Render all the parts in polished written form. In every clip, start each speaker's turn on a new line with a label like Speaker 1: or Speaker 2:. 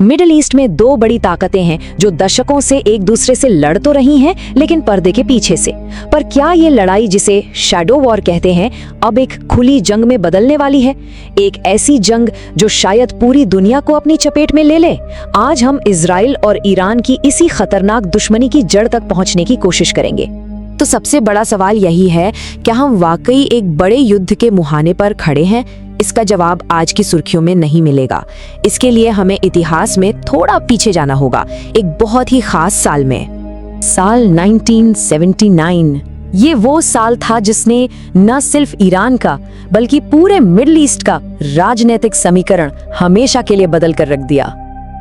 Speaker 1: Middle east में दो बड़ी ताकतें हैं जो दशकों से एक दूसरे से लड़ तो रही हैं, लेकिन पर्दे के पीछे से। पर क्या ये लड़ाई, जिसे शैडो वॉर कहते हैं, अब एक खुली जंग में बदलने वाली है? एक ऐसी जंग जो शायद पूरी दुनिया को अपनी चपेट में ले ले। आज हम इजराइल और ईरान की इसी खतरनाक दुश्मनी की जड़ तक पहुंचने की कोशिश करेंगे। तो सबसे बड़ा सवाल यही है, क्या हम वाकई एक बड़े युद्ध के मुहाने पर खड़े हैं? इसका जवाब आज की सुर्खियों में नहीं मिलेगा। इसके लिए हमें इतिहास में थोड़ा पीछे जाना होगा, एक बहुत ही खास साल में। साल 1979। ये वो साल था जिसने न सिर्फ ईरान का बल्कि पूरे मिडिल ईस्ट का राजनीतिक समीकरण हमेशा के लिए बदल कर रख दिया।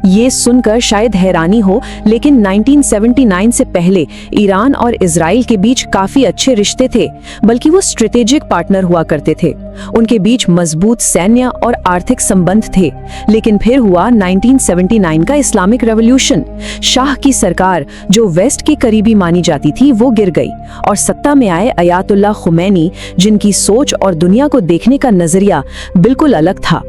Speaker 1: ये सुनकर शायद हैरानी हो, लेकिन 1979 से पहले ईरान और इजराइल के बीच काफी अच्छे रिश्ते थे, बल्कि वो स्ट्रेटेजिक पार्टनर हुआ करते थे। उनके बीच मजबूत सैन्य और आर्थिक संबंध थे। लेकिन फिर हुआ 1979 का इस्लामिक रेवोल्यूशन। शाह की सरकार, जो वेस्ट की करीबी मानी जाती थी, वो गिर गई और सत्ता में आए अयातुल्लाह खुमैनी, जिनकी सोच और दुनिया को देखने का नजरिया बिल्कुल अलग था।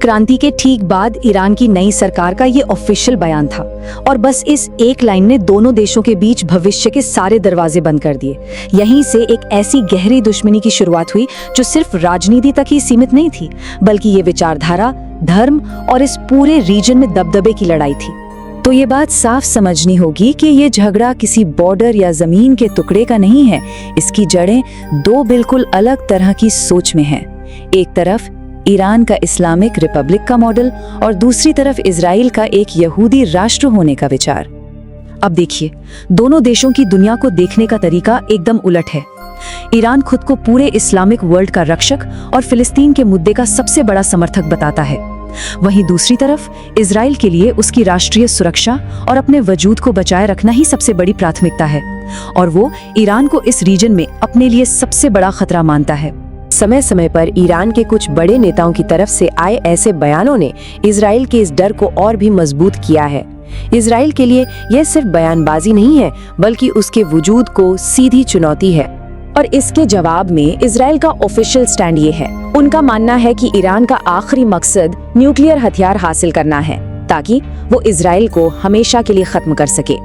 Speaker 1: क्रांति के ठीक बाद ईरान की नई सरकार का ये ऑफिशियल बयान था, और बस इस एक लाइन ने दोनों देशों के बीच भविष्य के सारे दरवाजे बंद कर दिए। यहीं से एक ऐसी गहरी दुश्मनी की शुरुआत हुई जो सिर्फ राजनीति तक ही सीमित नहीं थी, बल्कि ये विचारधारा, धर्म और इस पूरे रीजन में दबदबे की लड़ाई थी। तो ये बात साफ समझनी होगी कि ये झगड़ा किसी बॉर्डर या जमीन के टुकड़े का नहीं है। इसकी जड़ें दो बिल्कुल अलग तरह की सोच में हैं। एक तरफ ईरान का इस्लामिक रिपब्लिक का मॉडल और दूसरी तरफ इजराइल का एक यहूदी राष्ट्र होने का विचार। अब देखिए, दोनों देशों की दुनिया को देखने का तरीका एकदम उलट है। ईरान खुद को पूरे इस्लामिक वर्ल्ड का रक्षक और फिलिस्तीन के मुद्दे का सबसे बड़ा समर्थक बताता है। वहीं दूसरी तरफ इजराइल के लिए उसकी राष्ट्रीय सुरक्षा और अपने वजूद को बचाए रखना ही सबसे बड़ी प्राथमिकता है, और वो ईरान को इस रीजन में अपने लिए सबसे बड़ा खतरा मानता है। समय समय पर ईरान के कुछ बड़े नेताओं की तरफ से आए ऐसे बयानों ने इजराइल के इस डर को और भी मजबूत किया है। इजराइल के लिए यह सिर्फ बयानबाजी नहीं है, बल्कि उसके वजूद को सीधी चुनौती है। और इसके जवाब में इजराइल का ऑफिशियल स्टैंड ये है। उनका मानना है कि ईरान का आखिरी मकसद न्यूक्लियर हथियार हासिल करना है, ताकि वो इजराइल को हमेशा के लिए खत्म कर सके।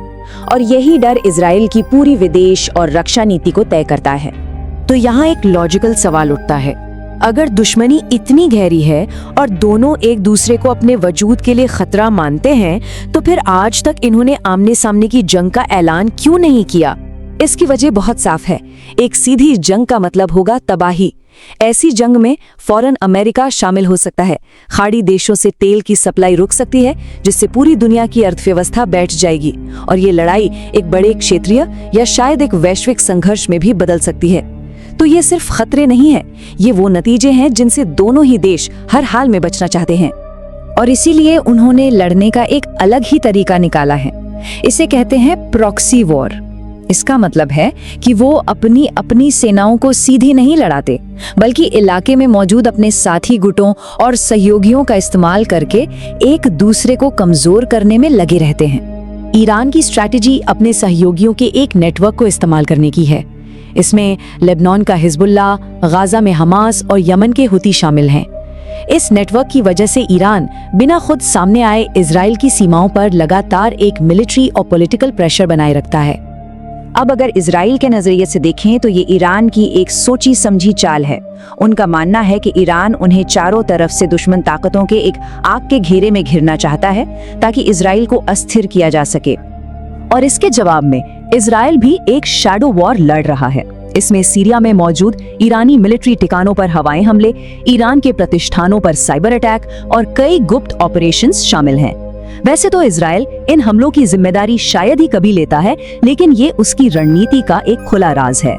Speaker 1: और यही डर इजराइल की पूरी विदेश और रक्षा नीति को तय करता है। तो यहाँ एक लॉजिकल सवाल उठता है, अगर दुश्मनी इतनी गहरी है और दोनों एक दूसरे को अपने वजूद के लिए खतरा मानते हैं, तो फिर आज तक इन्होंने आमने सामने की जंग का ऐलान क्यों नहीं किया? इसकी वजह बहुत साफ है। एक सीधी जंग का मतलब होगा तबाही। ऐसी जंग में फौरन अमेरिका शामिल हो सकता है। खाड़ी देशों से तेल की सप्लाई रुक सकती है, जिससे पूरी दुनिया की अर्थव्यवस्था बैठ जाएगी, और ये लड़ाई एक बड़े क्षेत्रीय या शायद एक वैश्विक संघर्ष में भी बदल सकती है। तो ये सिर्फ खतरे नहीं है, ये वो नतीजे हैं जिनसे दोनों ही देश हर हाल में बचना चाहते हैं। और इसीलिए उन्होंने लड़ने का एक अलग ही तरीका निकाला है। इसे कहते हैं प्रॉक्सी वॉर। इसका मतलब है कि वो अपनी सेनाओं को सीधी नहीं लड़ाते, बल्कि इलाके में मौजूद अपने साथी गुटों और सहयोगियों का इस्तेमाल करके एक दूसरे को कमजोर करने में लगे रहते हैं। ईरान की स्ट्रैटेजी अपने सहयोगियों के एक नेटवर्क को इस्तेमाल करने की है। इसमें लेबनान का हिजबुल्लाह, गाजा में हमास और यमन के हुती शामिल हैं। इस नेटवर्क की वजह से ईरान बिना खुद सामने आए इजराइल की सीमाओं पर लगातार एक मिलिट्री और पॉलिटिकल प्रेशर बनाए रखता है। अब अगर इजराइल के नजरिए से देखें तो ये ईरान की एक सोची समझी चाल है। उनका मानना है कि ईरान उन्हें चारों तरफ से दुश्मन ताकतों के एक आग के घेरे में घिरना चाहता है, ताकि इजराइल को अस्थिर किया जा सके। और इसके जवाब में इजराइल भी एक शैडो वॉर लड़ रहा है। इसमें सीरिया में मौजूद ईरानी मिलिट्री ठिकानों पर हवाई हमले, ईरान के प्रतिष्ठानों पर साइबर अटैक और कई गुप्त ऑपरेशंस शामिल हैं। वैसे तो इजराइल इन हमलों की जिम्मेदारी शायद ही कभी लेता है, लेकिन ये उसकी रणनीति का एक खुला राज है।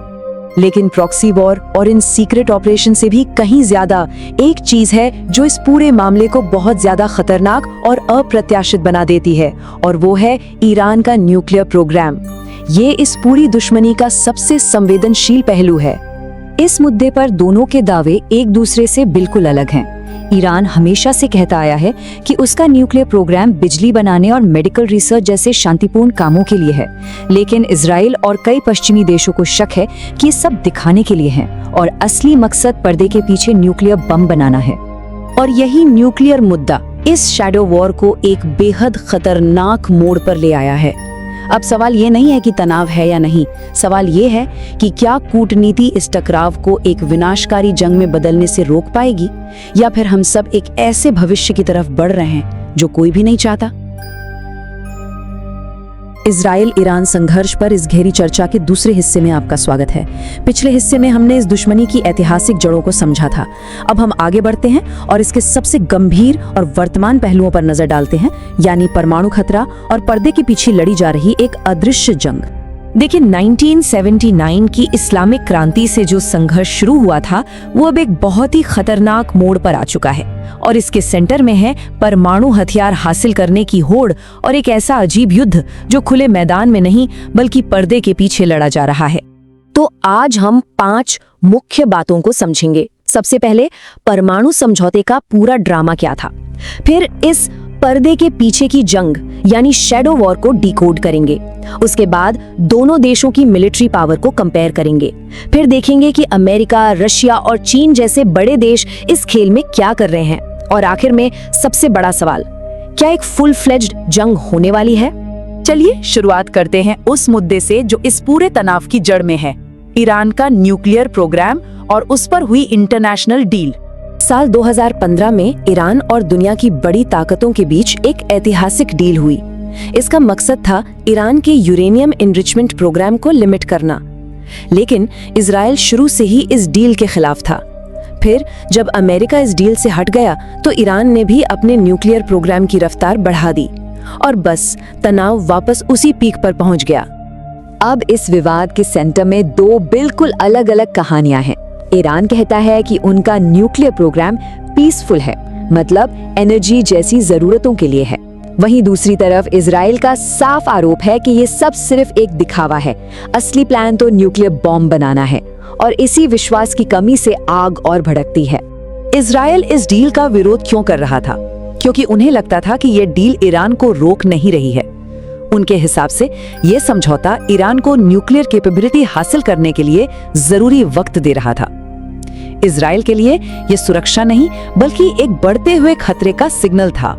Speaker 1: लेकिन प्रॉक्सी वॉर और इन सीक्रेट ऑपरेशन से भी कहीं ज्यादा एक चीज है जो इस पूरे मामले को बहुत ज्यादा खतरनाक और अप्रत्याशित बना देती है, और वो है ईरान का न्यूक्लियर प्रोग्राम। ये इस पूरी दुश्मनी का सबसे संवेदनशील पहलू है। इस मुद्दे पर दोनों के दावे एक दूसरे से बिल्कुल अलग हैं। ईरान हमेशा से कहता आया है कि उसका न्यूक्लियर प्रोग्राम बिजली बनाने और मेडिकल रिसर्च जैसे शांतिपूर्ण कामों के लिए है, लेकिन इजराइल और कई पश्चिमी देशों को शक है कि ये सब दिखाने के लिए है और असली मकसद पर्दे के पीछे न्यूक्लियर बम बनाना है। और यही न्यूक्लियर मुद्दा इस शैडो वॉर को एक बेहद खतरनाक मोड़ पर ले आया है। अब सवाल ये नहीं है कि तनाव है या नहीं, सवाल ये है कि क्या कूटनीति इस टकराव को एक विनाशकारी जंग में बदलने से रोक पाएगी, या फिर हम सब एक ऐसे भविष्य की तरफ बढ़ रहे हैं जो कोई भी नहीं चाहता। इजराइल ईरान संघर्ष पर इस गहरी चर्चा के दूसरे हिस्से में आपका स्वागत है। पिछले हिस्से में हमने इस दुश्मनी की ऐतिहासिक जड़ों को समझा था। अब हम आगे बढ़ते हैं और इसके सबसे गंभीर और वर्तमान पहलुओं पर नजर डालते हैं, यानी परमाणु खतरा और पर्दे के पीछे लड़ी जा रही एक अदृश्य जंग। देखिए, 1979 की इस्लामिक क्रांति से जो संघर्ष शुरू हुआ था वो अब एक बहुत ही खतरनाक मोड़ पर आ चुका है, और इसके सेंटर में है परमाणु हथियार हासिल करने की होड़ और एक ऐसा अजीब युद्ध जो खुले मैदान में नहीं बल्कि पर्दे के पीछे लड़ा जा रहा है। तो आज हम 5 मुख्य बातों को समझेंगे। सबसे पहले परमाणु समझौते का पूरा ड्रामा क्या था, फिर इस पर्दे के पीछे की जंग यानी शैडो वॉर को डिकोड करेंगे, उसके बाद दोनों देशों की मिलिट्री पावर को कंपेयर करेंगे, फिर देखेंगे कि अमेरिका, रशिया और चीन जैसे बड़े देश इस खेल में क्या कर रहे हैं, और आखिर में सबसे बड़ा सवाल, क्या एक फुल फ्लेज्ड जंग होने वाली है। चलिए शुरुआत करते हैं उस मुद्दे से जो इस पूरे तनाव की जड़ में है, ईरान का न्यूक्लियर प्रोग्राम और उस पर हुई इंटरनेशनल डील। साल 2015 में ईरान और दुनिया की बड़ी ताकतों के बीच एक ऐतिहासिक डील हुई। इसका मकसद था ईरान के यूरेनियम एनरिचमेंट प्रोग्राम को लिमिट करना, लेकिन इजराइल शुरू से ही इस डील के खिलाफ था। फिर जब अमेरिका इस डील से हट गया तो ईरान ने भी अपने न्यूक्लियर प्रोग्राम की रफ्तार बढ़ा दी, और बस तनाव वापस उसी पीक पर पहुंच गया। अब इस विवाद के सेंटर में 2 बिल्कुल अलग अलग कहानियां हैं। ईरान कहता है कि उनका न्यूक्लियर प्रोग्राम पीसफुल है, मतलब एनर्जी जैसी जरूरतों के लिए है। वहीं दूसरी तरफ इजराइल का साफ आरोप है कि ये सब सिर्फ एक दिखावा है, असली प्लान तो न्यूक्लियर बॉम्ब बनाना है, और इसी विश्वास की कमी से आग और भड़कती है। इजराइल इस डील का विरोध क्यों कर रहा था? क्योंकि उन्हें लगता था कि ये डील ईरान को रोक नहीं रही है। उनके हिसाब से ये समझौता ईरान को न्यूक्लियर कैपेबिलिटी हासिल करने के लिए जरूरी वक्त दे रहा था। इजराइल के लिए ये सुरक्षा नहीं बल्कि एक बढ़ते हुए खतरे का सिग्नल था।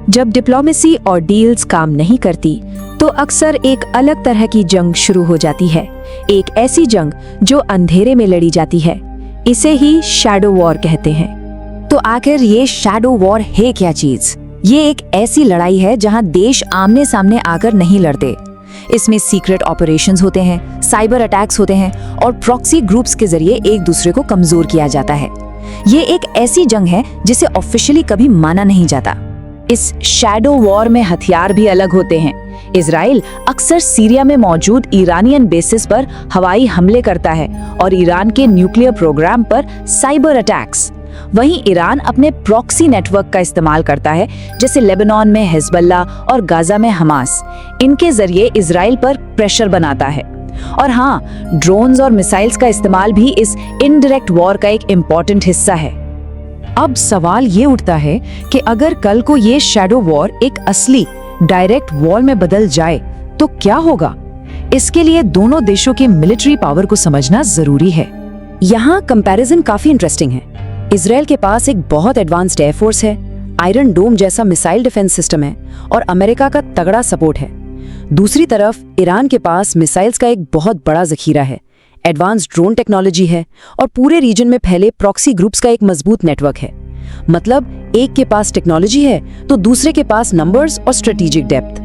Speaker 1: जब डिप्लोमेसी और डील्स काम नहीं करती तो अक्सर एक अलग तरह की जंग शुरू हो जाती है, एक ऐसी जंग जो अंधेरे में लड़ी जाती है। इसे ही शैडो वॉर कहते हैं। तो आखिर ये शैडो वॉर है क्या चीज? ये एक ऐसी लड़ाई है जहां देश आमने सामने आकर नहीं लड़ते। इसमें सीक्रेट ऑपरेशंस होते हैं, साइबर अटैक्स होते हैं और प्रॉक्सी ग्रुप्स के जरिए एक दूसरे को कमजोर किया जाता है। ये एक ऐसी जंग है जिसे ऑफिशियली कभी माना नहीं जाता। इस शैडो वॉर में हथियार भी अलग होते हैं। इजराइल अक्सर सीरिया में मौजूद ईरानियन बेसिस पर हवाई हमले करता है और ईरान के न्यूक्लियर प्रोग्राम पर साइबर अटैक्स। वहीं ईरान अपने प्रॉक्सी नेटवर्क का इस्तेमाल करता है, जैसे लेबनान में हिजबुल्लाह और गाजा में हमास। इनके जरिए इजराइल पर प्रेशर बनाता है। और हाँ, ड्रोन्स और मिसाइल्स का इस्तेमाल भी इस इनडायरेक्ट वॉर का एक इम्पोर्टेंट हिस्सा है। अब सवाल ये उठता है कि अगर कल को ये शैडो वॉर एक असली डायरेक्ट वॉर में बदल जाए तो क्या होगा? इसके लिए दोनों देशों के मिलिट्री पावर को समझना जरूरी है। यहाँ कंपैरिजन काफी इंटरेस्टिंग है। इजराइल के पास एक बहुत एडवांस्ड एयरफोर्स है, आयरन डोम जैसा मिसाइल डिफेंस सिस्टम है और अमेरिका का तगड़ा सपोर्ट है। दूसरी तरफ ईरान के पास मिसाइल्स का एक बहुत बड़ा जखीरा है, एडवांस्ड ड्रोन टेक्नोलॉजी है और पूरे रीजन में फैले प्रॉक्सी ग्रुप्स का एक मजबूत नेटवर्क है। मतलब एक के पास टेक्नोलॉजी है तो दूसरे के पास नंबर्स और स्ट्रेटेजिक डेप्थ।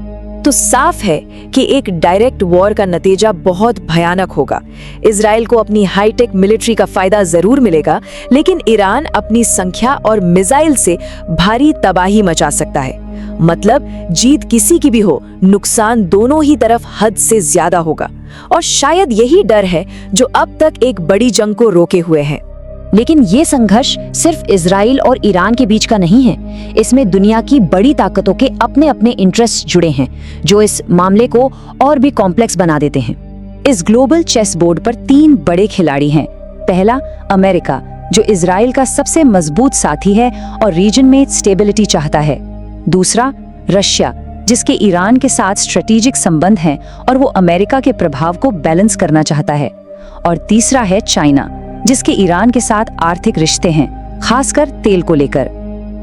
Speaker 1: तो साफ है कि एक डायरेक्ट वॉर का नतीजा बहुत भयानक होगा। इजराइल को अपनी हाईटेक मिलिट्री का फायदा जरूर मिलेगा, लेकिन ईरान अपनी संख्या और मिसाइल से भारी तबाही मचा सकता है। मतलब जीत किसी की भी हो, नुकसान दोनों ही तरफ हद से ज्यादा होगा। और शायद यही डर है जो अब तक एक बड़ी जंग को रोके हुए है। लेकिन ये संघर्ष सिर्फ इजराइल और ईरान के बीच का नहीं है। इसमें दुनिया की बड़ी ताकतों के अपने अपने इंटरेस्ट जुड़े हैं, जो इस मामले को और भी कॉम्प्लेक्स बना देते हैं। इस ग्लोबल चेस बोर्ड पर 3 बड़े खिलाड़ी हैं। पहला, अमेरिका, जो इजराइल का सबसे मजबूत साथी है और रीजन में स्टेबिलिटी चाहता है। दूसरा, रशिया, जिसके ईरान के साथ स्ट्रेटेजिक संबंध हैं और वो अमेरिका के प्रभाव को बैलेंस करना चाहता है। और तीसरा है चाइना, जिसके ईरान के साथ आर्थिक रिश्ते हैं, खासकर तेल को लेकर।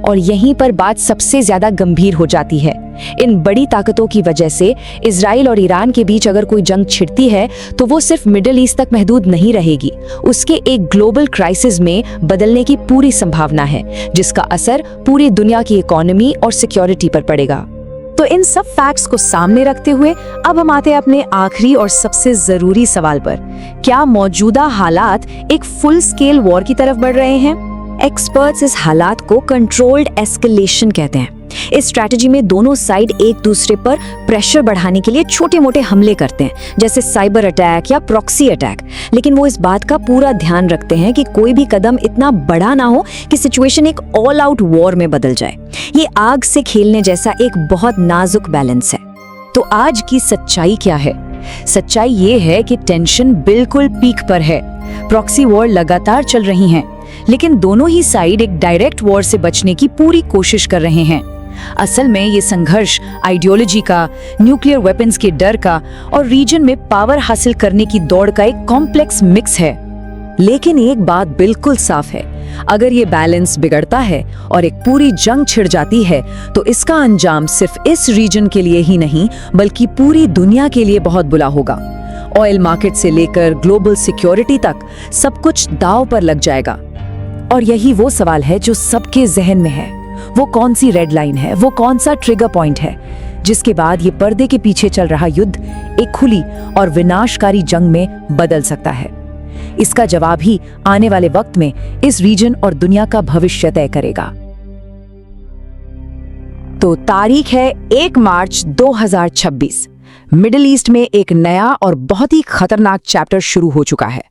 Speaker 1: और यहीं पर बात सबसे ज्यादा गंभीर हो जाती है। इन बड़ी ताकतों की वजह से इजराइल और ईरान के बीच अगर कोई जंग छिड़ती है तो वो सिर्फ मिडिल ईस्ट तक महदूद नहीं रहेगी, उसके एक ग्लोबल क्राइसिस में बदलने की पूरी संभावना है, जिसका असर पूरी दुनिया की इकोनॉमी और सिक्योरिटी पर पड़ेगा। तो इन सब फैक्ट्स को सामने रखते हुए अब हम आते हैं अपने आखिरी और सबसे जरूरी सवाल पर। क्या मौजूदा हालात एक फुल स्केल वॉर की तरफ बढ़ रहे हैं? एक्सपर्ट्स इस हालात को कंट्रोल्ड एस्केलेशन कहते हैं। इस स्ट्रैटेजी में दोनों साइड एक दूसरे पर प्रेशर बढ़ाने के लिए छोटे मोटे हमले करते हैं, जैसे साइबर अटैक या प्रॉक्सी अटैक, लेकिन वो इस बात का पूरा ध्यान रखते हैं कि कोई भी कदम इतना बड़ा ना हो कि सिचुएशन एक ऑल आउट वॉर में बदल जाए। ये आग से खेलने जैसा एक बहुत नाजुक बैलेंस है। तो आज की सच्चाई क्या है? सच्चाई ये है कि टेंशन बिल्कुल पीक पर है। प्रॉक्सी वॉर लगातार चल रही हैं, लेकिन दोनों ही साइड एक डायरेक्ट वॉर से बचने की पूरी कोशिश कर रहे हैं। असल में ये संघर्ष आइडियोलॉजी का, न्यूक्लियर वेपन्स के डर का और रीजन में पावर हासिल करने की दौड़ का एक कॉम्प्लेक्स मिक्स है। लेकिन एक बात बिल्कुल साफ है, अगर ये बैलेंस बिगड़ता है और एक पूरी जंग छिड़ जाती है तो इसका अंजाम सिर्फ इस रीजन के लिए ही नहीं बल्कि पूरी दुनिया के लिए बहुत बुरा होगा। ऑयल मार्केट से लेकर ग्लोबल सिक्योरिटी तक सब कुछ दांव पर लग जाएगा। और यही वो सवाल है जो सबके जहन में है। वो कौन सी रेड लाइन है, वो कौन सा ट्रिगर पॉइंट है जिसके बाद ये पर्दे के पीछे चल रहा युद्ध एक खुली और विनाशकारी जंग में बदल सकता है? इसका जवाब ही आने वाले वक्त में इस रीजन और दुनिया का भविष्य तय करेगा। तो तारीख है 1 मार्च 2026। मिडिल ईस्ट में एक नया और बहुत ही खतरनाक चैप्टर शुरू हो चुका है।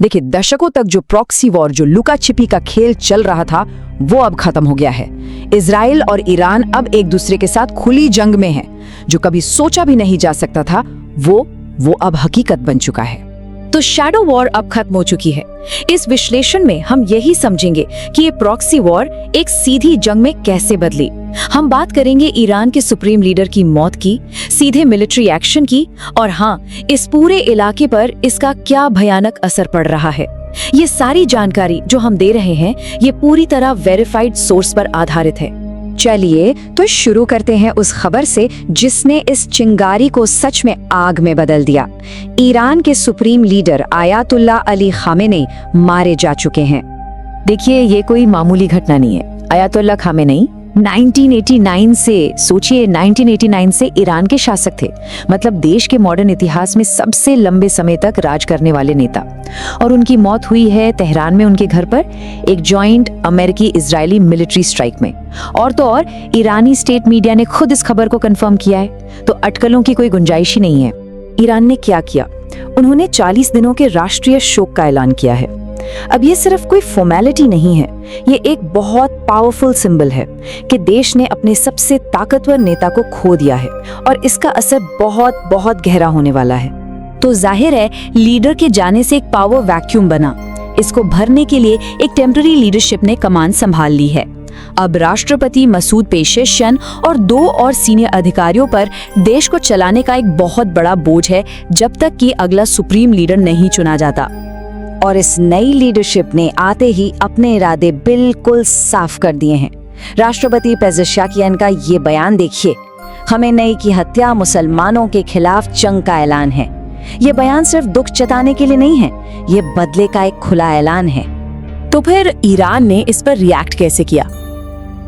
Speaker 1: देखिए, दशकों तक जो प्रॉक्सी वॉर, जो लुका छिपी का खेल चल रहा था, वो अब खत्म हो गया है। इजराइल और ईरान अब एक दूसरे के साथ खुली जंग में हैं। जो कभी सोचा भी नहीं जा सकता था, वो अब हकीकत बन चुका है। तो शैडो वॉर अब खत्म हो चुकी है। इस विश्लेषण में हम यही समझेंगे कि ये प्रॉक्सी वॉर एक सीधी जंग में कैसे बदली। हम बात करेंगे ईरान के सुप्रीम लीडर की मौत की, सीधे मिलिट्री एक्शन की, और हाँ, इस पूरे इलाके पर इसका क्या भयानक असर पड़ रहा है। ये सारी जानकारी जो हम दे रहे हैं, ये पूरी तरह वेरीफाइड सोर्स पर आधारित है। चलिए तो शुरू करते हैं उस खबर से जिसने इस चिंगारी को सच में आग में बदल दिया। ईरान के supreme leader Ayatollah Ali Khamenei मारे जा चुके हैं। देखिए, ये कोई मामूली घटना नहीं है। आयतुल्लाह खामेनी 1989 से, सोचिए, 1989 से ईरान के शासक थे। मतलब देश के मॉडर्न इतिहास में सबसे लंबे समय तक राज करने वाले नेता। और उनकी मौत हुई है तेहरान में उनके घर पर एक जॉइंट अमेरिकी इजरायली मिलिट्री स्ट्राइक में। और तो और ईरानी स्टेट मीडिया ने खुद इस खबर को कंफर्म किया है। तो अटकलों की कोई गुंजाइश ही नहीं है। ईरान ने क्या किया? उन्होंने 40 दिनों के राष्ट्रीय शोक का ऐलान किया है। अब ये सिर्फ कोई फॉर्मेलिटी नहीं है, ये एक बहुत पावरफुल सिंबल है कि देश ने अपने सबसे ताकतवर नेता को खो दिया है और इसका असर बहुत बहुत गहरा होने वाला है। तो जाहिर है, लीडर के जाने से एक पावर वैक्यूम बना। इसको भरने के लिए एक टेम्पररी लीडरशिप ने कमान संभाल ली है। अब राष्ट्रपति मसूद पेजेश्कियान और 2 और सीनियर अधिकारियों पर देश को चलाने का एक बहुत बड़ा बोझ है जब तक कि अगला सुप्रीम लीडर नहीं चुना जाता। और इस नई लीडरशिप ने आते ही अपने इरादे बिल्कुल साफ कर दिए हैं। राष्ट्रपति पेजेश्कियान का ये बयान देखिए, खमेनेई की हत्या मुसलमानों के खिलाफ जंग का ऐलान है। ये बयान सिर्फ दुख जताने के लिए नहीं है, ये बदले का एक खुला ऐलान है। तो फिर ईरान ने इस पर रिएक्ट कैसे किया?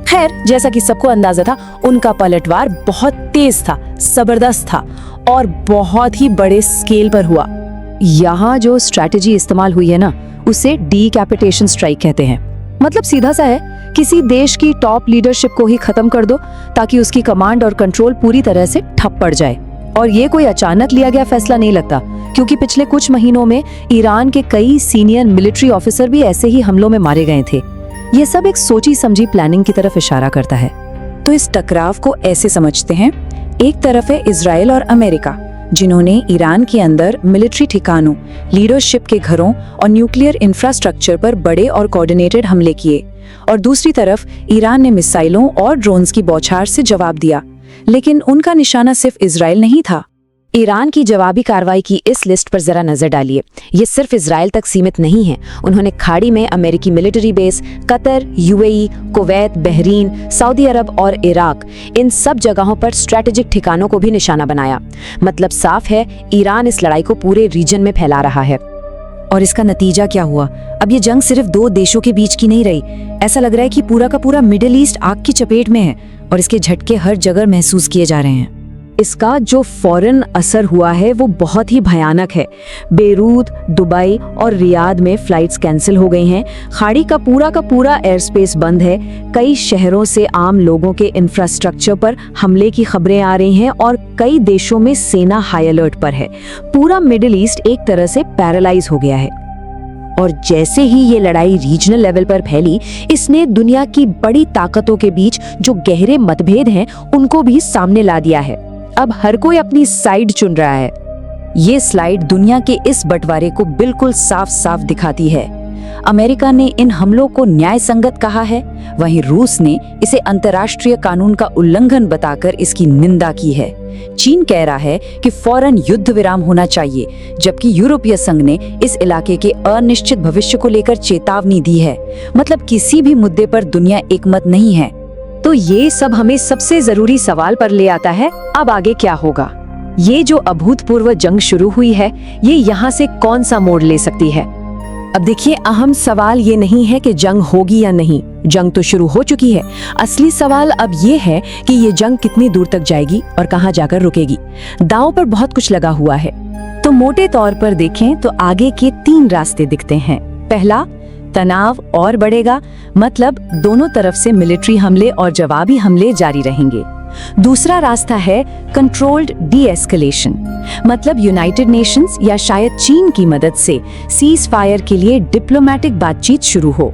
Speaker 1: खैर, जैसा कि सबको अंदाजा था, उनका पलटवार बहुत तेज था, जबरदस्त था और बहुत ही बड़े स्केल पर हुआ। यहाँ जो स्ट्रैटेजी इस्तेमाल हुई है ना, उसे डीकैपिटेशन स्ट्राइक कहते हैं। मतलब सीधा सा है, किसी देश की टॉप लीडरशिप को ही खत्म कर दो ताकि उसकी कमांड और कंट्रोल पूरी तरह से ठप पड़ जाए। और ये कोई अचानक लिया गया फैसला नहीं लगता, क्योंकि पिछले कुछ महीनों में ईरान के कई सीनियर मिलिट्री ऑफिसर भी ऐसे ही हमलों में मारे गए थे। ये सब एक सोची समझी प्लानिंग की तरफ इशारा करता है। तो इस टकराव को ऐसे समझते हैं, एक तरफ है इजराइल और अमेरिका, जिन्होंने ईरान के अंदर मिलिट्री ठिकानों, लीडरशिप के घरों और न्यूक्लियर इंफ्रास्ट्रक्चर पर बड़े और कोऑर्डिनेटेड हमले किए। और दूसरी तरफ ईरान ने मिसाइलों और ड्रोन्स की बौछार से जवाब दिया। लेकिन उनका निशाना सिर्फ इजराइल नहीं था। ईरान की जवाबी कार्रवाई की इस लिस्ट पर जरा नजर डालिए। ये सिर्फ इजराइल तक सीमित नहीं है। उन्होंने खाड़ी में अमेरिकी military base, Qatar, UAE, Kuwait, Bahrain, Saudi Arabia और इराक, इन सब जगहों पर स्ट्रैटेजिक ठिकानों को भी निशाना बनाया। मतलब साफ है, ईरान इस लड़ाई को पूरे रीजन में फैला रहा है।
Speaker 2: और इसका नतीजा क्या हुआ? अब ये जंग सिर्फ दो देशों के बीच की नहीं रही। ऐसा लग रहा है कि पूरा का पूरा मिडिल ईस्ट आग की चपेट में है और इसके झटके हर जगह महसूस किए जा रहे हैं।
Speaker 1: इसका जो फौरन असर हुआ है वो बहुत ही भयानक है। बेरूत, दुबई और रियाद में फ्लाइट्स कैंसिल हो गई हैं। खाड़ी का पूरा एयर स्पेस बंद है। कई शहरों से आम लोगों के इंफ्रास्ट्रक्चर पर हमले की खबरें आ रही हैं और कई देशों में सेना हाई अलर्ट पर है। पूरा मिडिल ईस्ट एक तरह से पैरालाइज हो गया है। और जैसे ही ये लड़ाई रीजनल लेवल पर फैली, इसने दुनिया की बड़ी ताकतों के बीच जो गहरे मतभेद हैं उनको भी सामने ला दिया है। अब हर कोई अपनी साइड चुन रहा है।
Speaker 2: ये स्लाइड दुनिया के इस बंटवारे को बिल्कुल साफ साफ दिखाती है। अमेरिका ने इन हमलों को न्याय संगत कहा है, वहीं रूस ने इसे अंतर्राष्ट्रीय कानून का उल्लंघन बताकर इसकी निंदा की है। चीन कह रहा है कि फौरन युद्ध विराम होना चाहिए, जबकि यूरोपीय संघ ने इस इलाके के अनिश्चित भविष्य को लेकर चेतावनी दी है। मतलब किसी भी मुद्दे पर दुनिया एकमत नहीं है।
Speaker 1: तो ये सब हमें सबसे जरूरी सवाल पर ले आता है, अब आगे क्या होगा? ये जो अभूतपूर्व जंग शुरू हुई है, ये यहाँ से कौन सा मोड़ ले सकती है? अब देखिए, अहम सवाल ये नहीं है कि जंग होगी या नहीं, जंग तो शुरू हो चुकी है। असली सवाल अब ये है कि ये जंग कितनी दूर तक जाएगी और कहाँ जाकर रुकेगी। दांव पर बहुत कुछ लगा हुआ है। तो मोटे तौर पर देखें तो आगे के 3 रास्ते दिखते हैं। पहला, तनाव और बढ़ेगा, मतलब दोनों तरफ से मिलिट्री हमले और जवाबी हमले जारी रहेंगे। दूसरा रास्ता है कंट्रोल्ड डी-एस्केलेशन, मतलब यूनाइटेड नेशंस या शायद चीन की मदद से सीज फायर के लिए डिप्लोमेटिक बातचीत शुरू हो।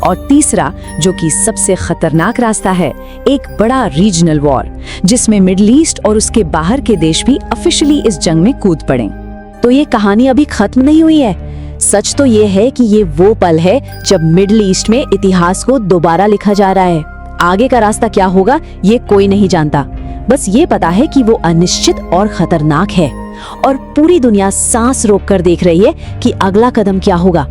Speaker 1: और तीसरा, जो कि सबसे खतरनाक रास्ता है, एक बड़ा रीजनल वॉर, जिसमें मिडिल ईस्ट और उसके बाहर के देश भी ऑफिशियली इस जंग में कूद पड़ें। तो ये कहानी अभी खत्म नहीं हुई है। सच तो ये है कि ये वो पल है जब मिडिल ईस्ट में इतिहास को दोबारा लिखा जा रहा है। आगे का रास्ता क्या होगा ये कोई नहीं जानता, बस ये पता है कि वो अनिश्चित और खतरनाक है और पूरी दुनिया सांस रोककर देख रही है कि अगला कदम क्या होगा।